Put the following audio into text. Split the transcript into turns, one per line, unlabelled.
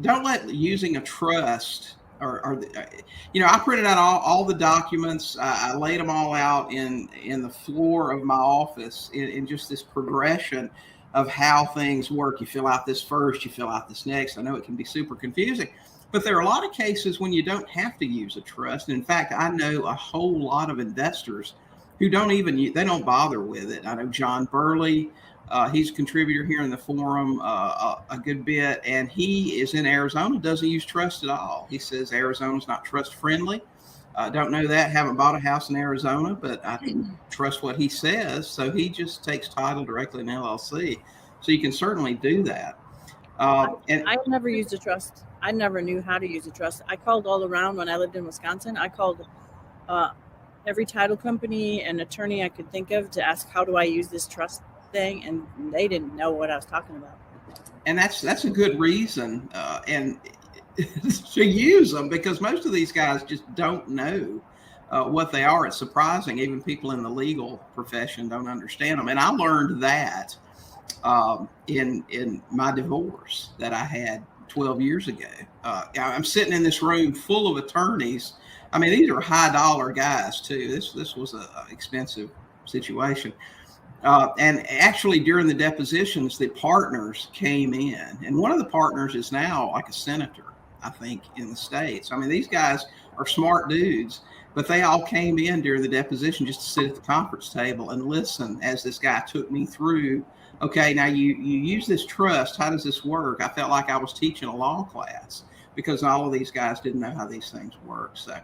don't let using a trust I printed out all the documents. I laid them all out in the floor of my office in just this progression of how things work. You fill out this first, you fill out this next. I know it can be super confusing, but there are a lot of cases when you don't have to use a trust. And in fact, I know a whole lot of investors who they don't bother with it. I know John Burley, he's a contributor here in the forum a good bit, and he is in Arizona, doesn't use trust at all. He says Arizona's not trust friendly. Don't know that, haven't bought a house in Arizona, but I trust what he says. So he just takes title directly in LLC. So you can certainly do that.
I never used a trust. I never knew how to use a trust. I called all around when I lived in Wisconsin. I called every title company and attorney I could think of to ask, how do I use this trust thing? And they didn't know what I was talking about.
And that's a good reason and to use them, because most of these guys just don't know what they are. It's surprising. Even people in the legal profession don't understand them. And I learned that in my divorce that I had 12 years ago. I'm sitting in this room full of attorneys. I mean, these are high dollar guys too. This was an expensive situation. And actually during the depositions, the partners came in, and one of the partners is now like a senator, I think, in the States. I mean, these guys are smart dudes, but they all came in during the deposition just to sit at the conference table and listen as this guy took me through, okay, now you use this trust. How does this work? I felt like I was teaching a law class because all of these guys didn't know how these things work. So